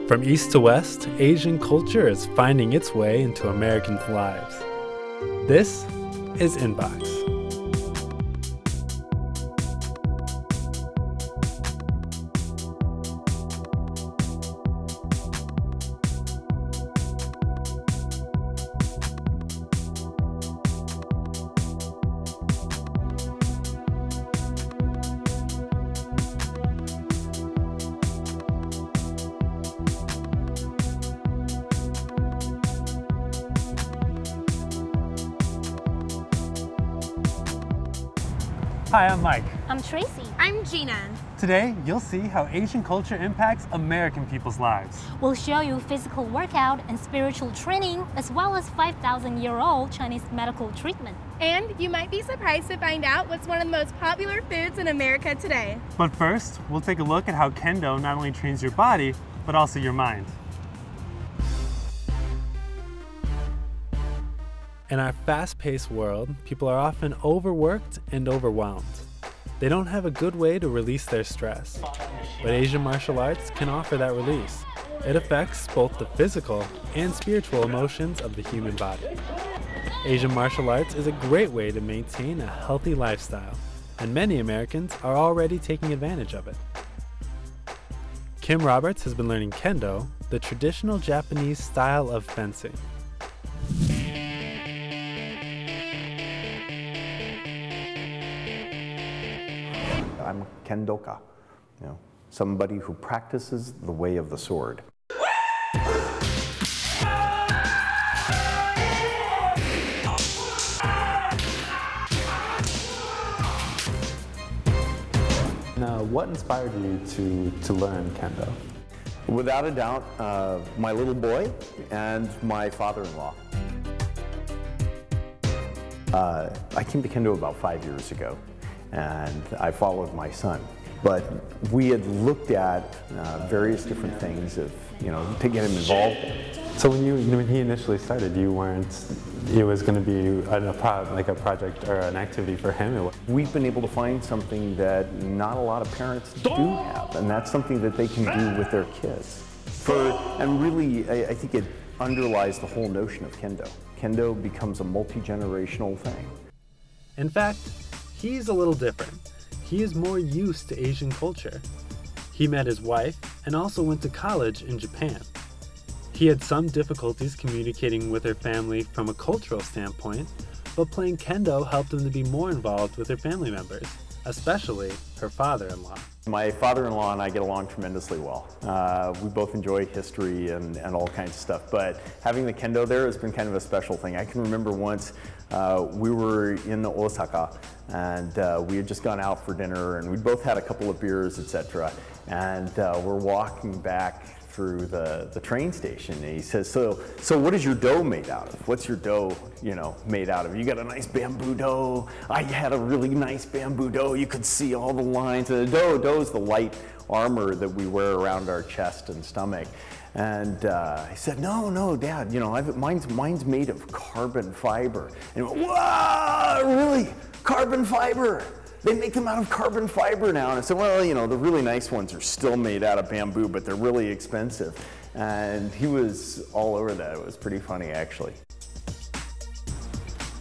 From east to west, Asian culture is finding its way into Americans' lives. This is Inbox. Hi, I'm Mike. I'm Tracy. I'm Gina. Today, you'll see how Asian culture impacts American people's lives. We'll show you physical workout and spiritual training, as well as 5,000-year-old Chinese medical treatment. And you might be surprised to find out what's one of the most popular foods in America today. But first, we'll take a look at how Kendo not only trains your body, but also your mind. In our fast-paced world, people are often overworked and overwhelmed. They don't have a good way to release their stress. But Asian martial arts can offer that release. It affects both the physical and spiritual emotions of the human body. Asian martial arts is a great way to maintain a healthy lifestyle, and many Americans are already taking advantage of it. Kim Roberts has been learning Kendo, the traditional Japanese style of fencing. I'm a Kendoka, somebody who practices the way of the sword. Now, what inspired you to learn Kendo? Without a doubt, my little boy and my father-in-law. I came to Kendo about 5 years ago, and I followed my son. But we had looked at various different things to get him involved in. So when he initially started, you weren't, it was going to be like a project or an activity for him? We've been able to find something that not a lot of parents do have, and that's something that they can do with their kids. And really, I think it underlies the whole notion of Kendo. Kendo becomes a multi-generational thing. In fact, he's a little different. He is more used to Asian culture. He met his wife and also went to college in Japan. He had some difficulties communicating with her family from a cultural standpoint, but playing Kendo helped him to be more involved with her family members, especially her father-in-law. My father-in-law and I get along tremendously well. We both enjoy history and all kinds of stuff, but having the Kendo there has been kind of a special thing. I can remember once we were in Osaka, and we had just gone out for dinner, and we'd both had a couple of beers, etc. And we're walking back through the train station, and he says, so what is your dough made out of? What's your dough, made out of? You got a nice bamboo dough. I had a really nice bamboo dough. You could see all the lines. The dough is the light armor that we wear around our chest and stomach. And I said, no, Dad, mine's made of carbon fiber. And he went, wow, really? Carbon fiber? They make them out of carbon fiber now. And I said, well, the really nice ones are still made out of bamboo, but they're really expensive. And he was all over that. It was pretty funny, actually.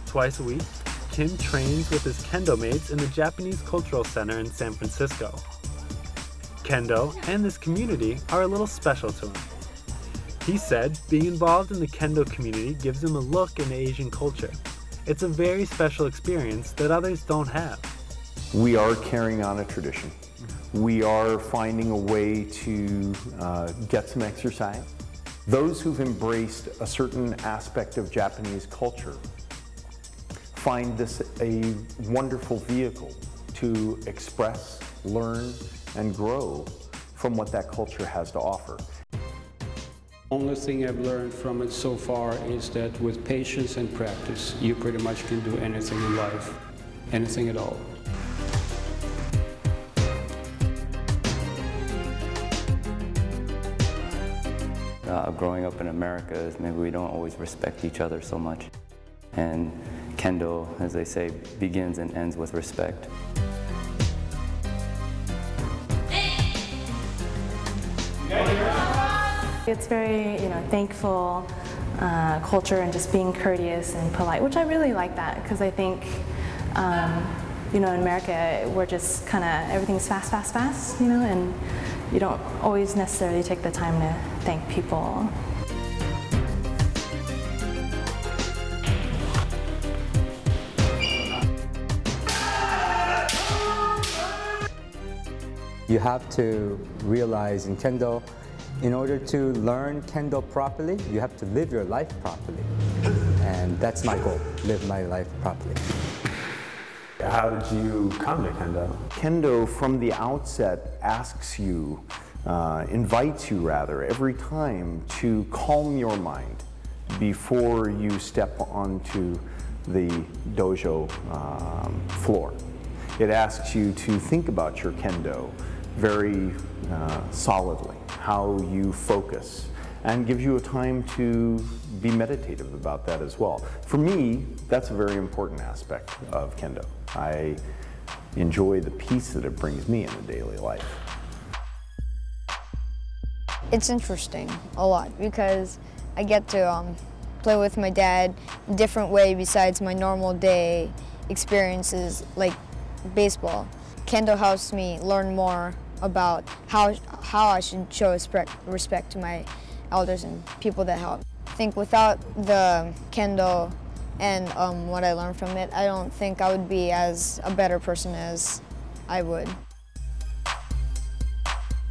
Twice a week, Kim trains with his Kendo mates in the Japanese Cultural Center in San Francisco. Kendo and this community are a little special to him. He said being involved in the Kendo community gives him a look into Asian culture. It's a very special experience that others don't have. We are carrying on a tradition. We are finding a way to get some exercise. Those who've embraced a certain aspect of Japanese culture find this a wonderful vehicle to express, learn, and grow from what that culture has to offer. The only thing I've learned from it so far is that with patience and practice, you pretty much can do anything in life, anything at all. Growing up in America, maybe we don't always respect each other so much. And Kendo, as they say, begins and ends with respect. It's very, thankful culture and just being courteous and polite, which I really like that because I think, in America we're just kind of, everything's fast, fast, fast, and you don't always necessarily take the time to thank people. You have to realize in Kendo, in order to learn Kendo properly, you have to live your life properly. And that's my goal, live my life properly. How did you come to Kendo? Kendo from the outset asks you, invites you rather, every time to calm your mind before you step onto the dojo floor. It asks you to think about your Kendo very solidly, how you focus, and gives you a time to be meditative about that as well. For me, that's a very important aspect of Kendo. I enjoy the peace that it brings me in the daily life. It's interesting a lot because I get to play with my dad in a different way besides my normal day experiences like baseball. Kendo helps me learn more about how I should show respect to my elders and people that help. I think without the Kendo and what I learned from it, I don't think I would be as a better person as I would.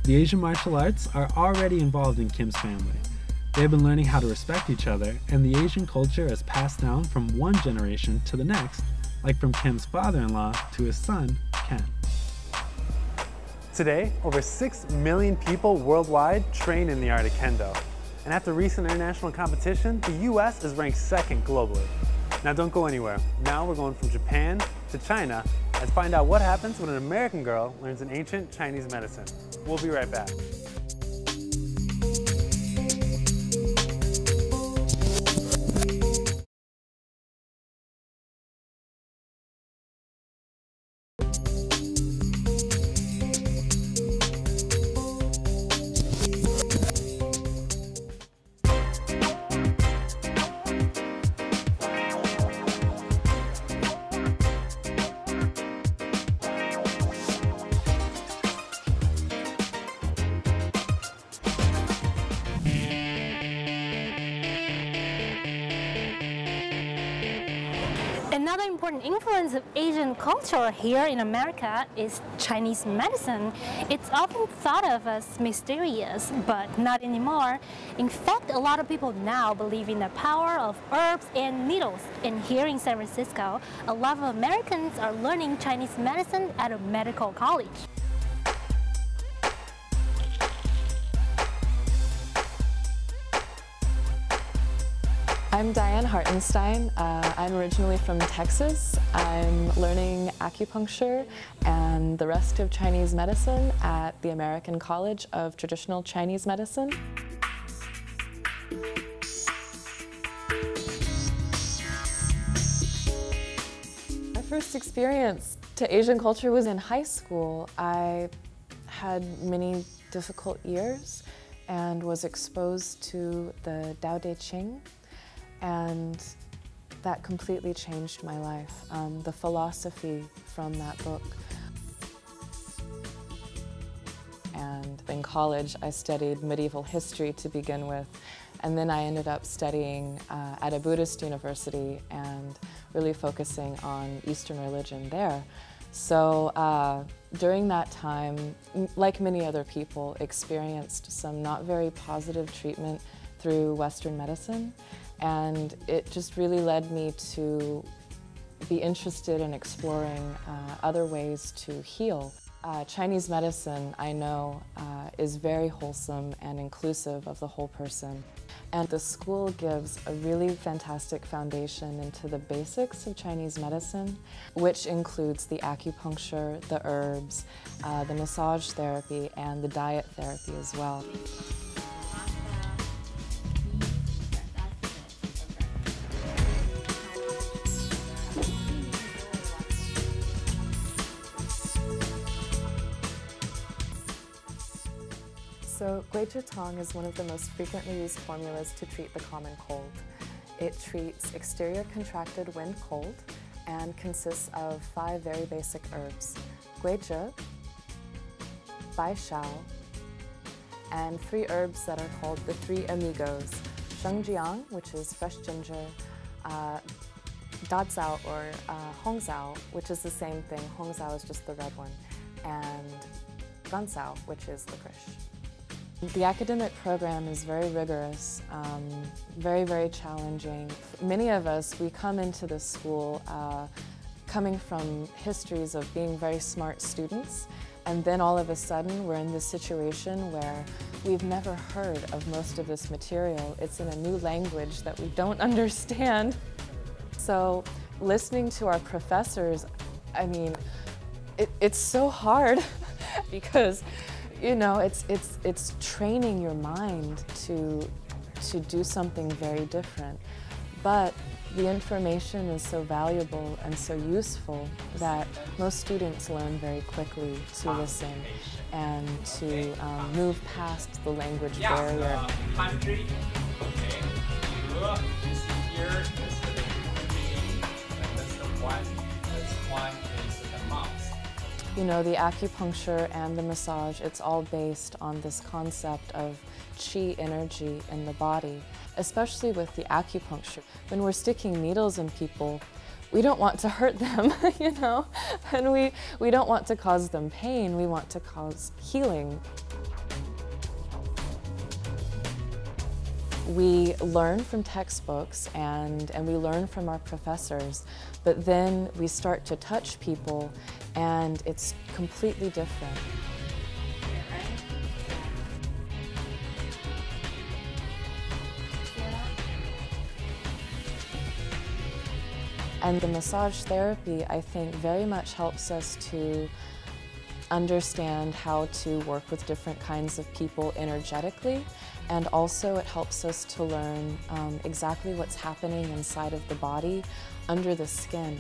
The Asian martial arts are already involved in Kim's family. They have been learning how to respect each other, and the Asian culture is passed down from one generation to the next, like from Kim's father-in-law to his son, Ken. Today, over 6 million people worldwide train in the art of Kendo. And after recent international competition, the US is ranked second globally. Now don't go anywhere. Now we're going from Japan to China and find out what happens when an American girl learns an ancient Chinese medicine. We'll be right back. Another important influence of Asian culture here in America is Chinese medicine. It's often thought of as mysterious, but not anymore. In fact, a lot of people now believe in the power of herbs and needles. And here in San Francisco, a lot of Americans are learning Chinese medicine at a medical college. I'm Diane Hartenstein. I'm originally from Texas. I'm learning acupuncture and the rest of Chinese medicine at the American College of Traditional Chinese Medicine. My first experience to Asian culture was in high school. I had many difficult years and was exposed to the Tao Te Ching. And that completely changed my life, the philosophy from that book. And in college, I studied medieval history to begin with, and then I ended up studying at a Buddhist university and really focusing on Eastern religion there. So during that time, like many other people, experienced some not very positive treatment through Western medicine. And it just really led me to be interested in exploring other ways to heal. Chinese medicine, I know, is very wholesome and inclusive of the whole person. And the school gives a really fantastic foundation into the basics of Chinese medicine, which includes the acupuncture, the herbs, the massage therapy, and the diet therapy as well. So Guizhitong is one of the most frequently used formulas to treat the common cold. It treats exterior contracted wind cold and consists of 5 very basic herbs: Guizhi, Baishao, and 3 herbs that are called the 3 amigos: Shengjiang, which is fresh ginger, Dazao or Hongzao, which is the same thing. Hongzao is just the red one, and Ganzao, which is licorice. The academic program is very rigorous, very, very challenging. Many of us, we come into this school coming from histories of being very smart students, and then all of a sudden we're in this situation where we've never heard of most of this material. It's in a new language that we don't understand. So listening to our professors, I mean, it's so hard because, you know, it's training your mind to do something very different. But the information is so valuable and so useful that most students learn very quickly to listen and to move past the language barrier. Country. Okay. This is here. This is the tree. And that's the one. This one is the mouse. You know, the acupuncture and the massage, it's all based on this concept of qi energy in the body, especially with the acupuncture. When we're sticking needles in people, we don't want to hurt them, you know, and we don't want to cause them pain, we want to cause healing. We learn from textbooks and we learn from our professors, but then we start to touch people and it's completely different. And the massage therapy, I think, very much helps us to understand how to work with different kinds of people energetically, and also it helps us to learn exactly what's happening inside of the body under the skin,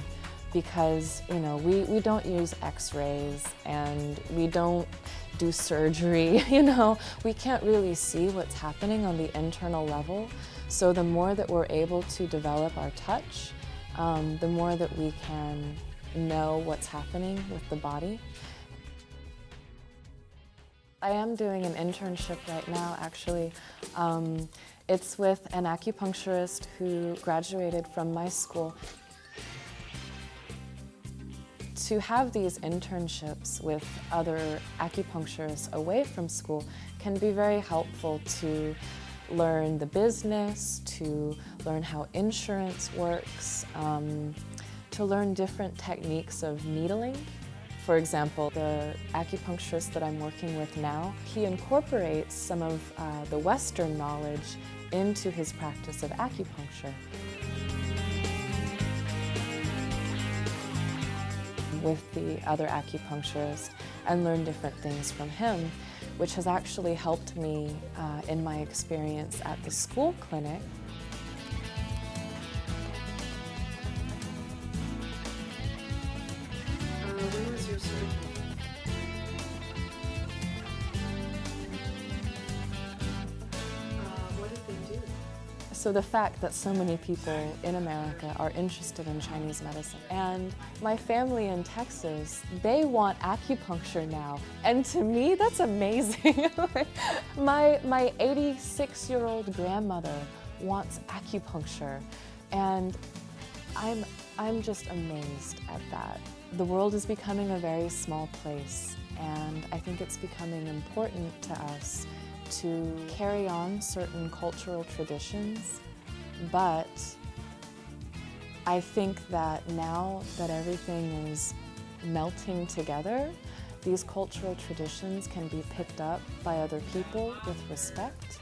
because, you know, we don't use x-rays and we don't do surgery, you know, we can't really see what's happening on the internal level. So the more that we're able to develop our touch, the more that we can know what's happening with the body. I am doing an internship right now, actually. It's with an acupuncturist who graduated from my school. To have these internships with other acupuncturists away from school can be very helpful to learn the business, to learn how insurance works, to learn different techniques of needling. For example, the acupuncturist that I'm working with now, he incorporates some of the Western knowledge into his practice of acupuncture. With the other acupuncturist and learn different things from him, which has actually helped me in my experience at the school clinic. When was your surgery? What did they do? So the fact that so many people in America are interested in Chinese medicine, and my family in Texas, they want acupuncture now, and to me that's amazing. my 86-year-old grandmother wants acupuncture, and I'm just amazed at that. The world is becoming a very small place, and I think it's becoming important to us to carry on certain cultural traditions, but I think that now that everything is melting together, these cultural traditions can be picked up by other people with respect,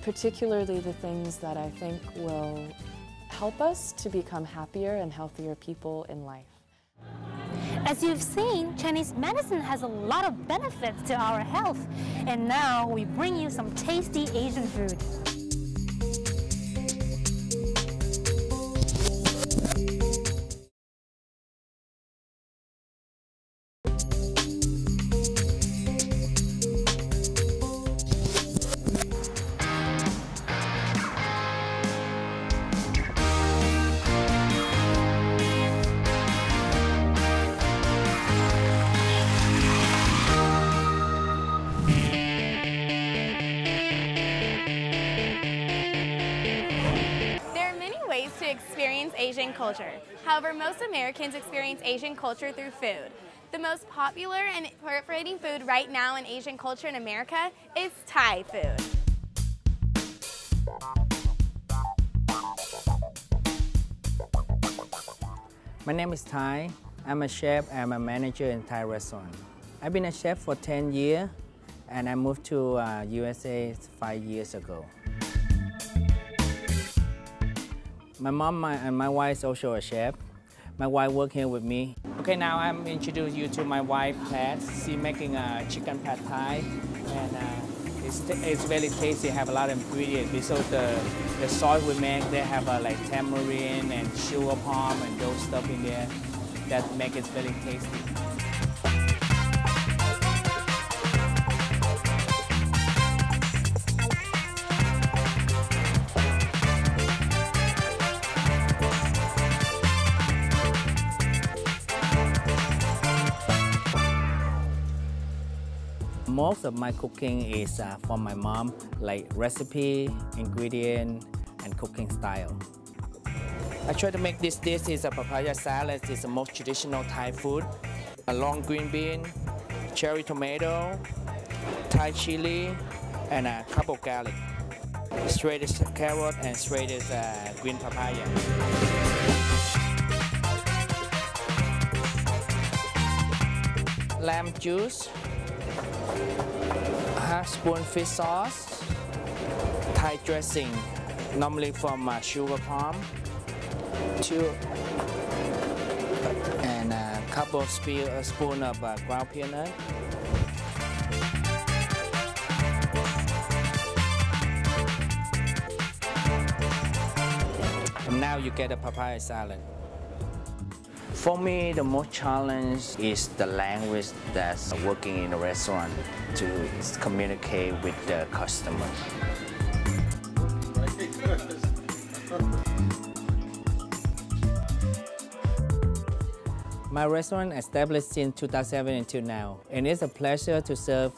particularly the things that I think will help us to become happier and healthier people in life. As you've seen, Chinese medicine has a lot of benefits to our health. And now we bring you some tasty Asian food. Asian culture. However, most Americans experience Asian culture through food. The most popular and proliferating food right now in Asian culture in America is Thai food. My name is Thai. I'm a chef. I'm a manager in Thai restaurant. I've been a chef for 10 years, and I moved to USA 5 years ago. My mom and my wife is also a chef. My wife works here with me. Okay, now I'm introduce you to my wife, Pat. She's making a chicken pad Thai, and it's very tasty. Have a lot of ingredients. So the sauce we make, they have like tamarind and sugar palm and those stuff in there that make it very tasty. Most of my cooking is from my mom, like recipe, ingredient, and cooking style. I try to make this dish is a papaya salad. It's the most traditional Thai food. A long green bean, cherry tomato, Thai chili, and a couple garlic. Shredded carrot and shredded green papaya. Lamb juice, half spoon fish sauce, Thai dressing, normally from sugar palm, and a couple spoon of ground peanut. And now you get a papaya salad. For me, the most challenge is the language that's working in a restaurant to communicate with the customer. My restaurant established in 2007 until now, and it's a pleasure to serve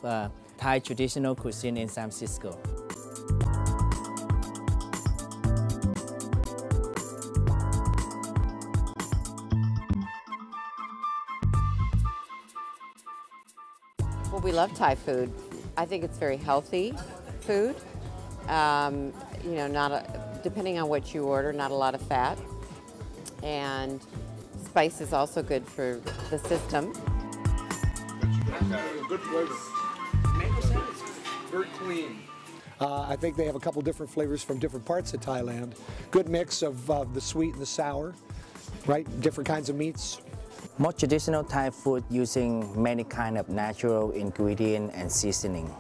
Thai traditional cuisine in San Francisco. Well, we love Thai food. I think it's very healthy food. You know, depending on what you order, not a lot of fat. And spice is also good for the system. Good flavor. Very clean. I think they have a couple different flavors from different parts of Thailand. Good mix of the sweet and the sour, right? Different kinds of meats. More traditional Thai food using many kind of natural ingredient and seasoning.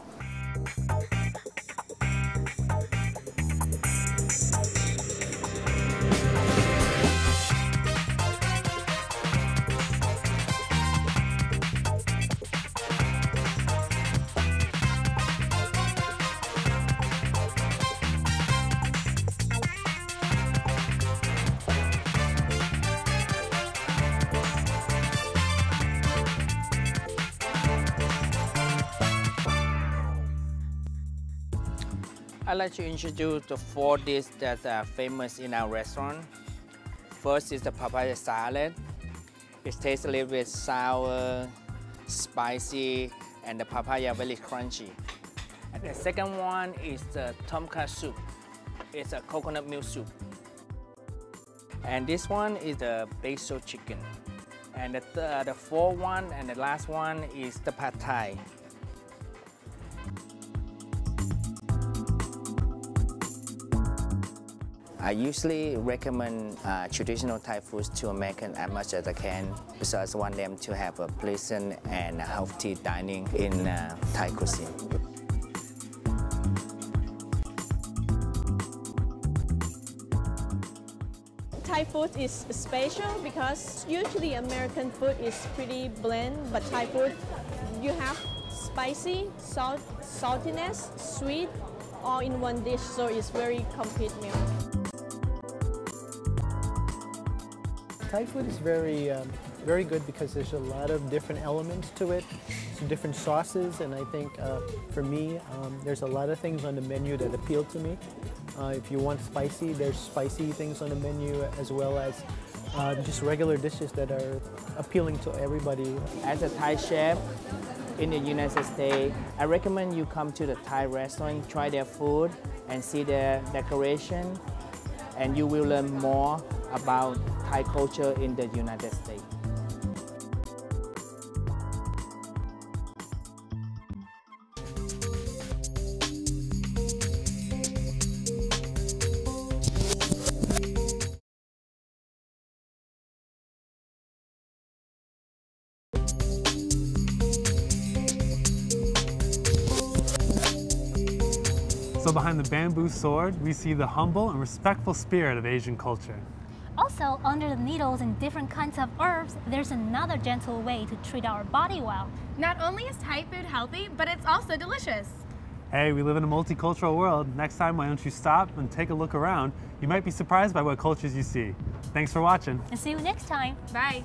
I'd like to introduce the 4 dishes that are famous in our restaurant. First is the papaya salad. It tastes a little bit sour, spicy, and the papaya very crunchy. And the second one is the tom kha soup. It's a coconut milk soup. And this one is the basil chicken. And the fourth one and the last one is the pad thai. I usually recommend traditional Thai foods to Americans as much as I can because I want them to have a pleasant and healthy dining in Thai cuisine. Thai food is special because usually American food is pretty bland, but Thai food, you have spicy, saltiness, sweet, all in one dish, so it's very complete meal. Thai food is very good because there's a lot of different elements to it, some different sauces, and I think for me, there's a lot of things on the menu that appeal to me. If you want spicy, there's spicy things on the menu, as well as just regular dishes that are appealing to everybody. As a Thai chef in the United States, I recommend you come to the Thai restaurant, try their food, and see their decoration, and you will learn more about Thai culture in the United States. So behind the bamboo sword, we see the humble and respectful spirit of Asian culture. Also, under the needles and different kinds of herbs, there's another gentle way to treat our body well. Not only is Thai food healthy, but it's also delicious. Hey, we live in a multicultural world. Next time, why don't you stop and take a look around? You might be surprised by what cultures you see. Thanks for watching. And see you next time. Bye.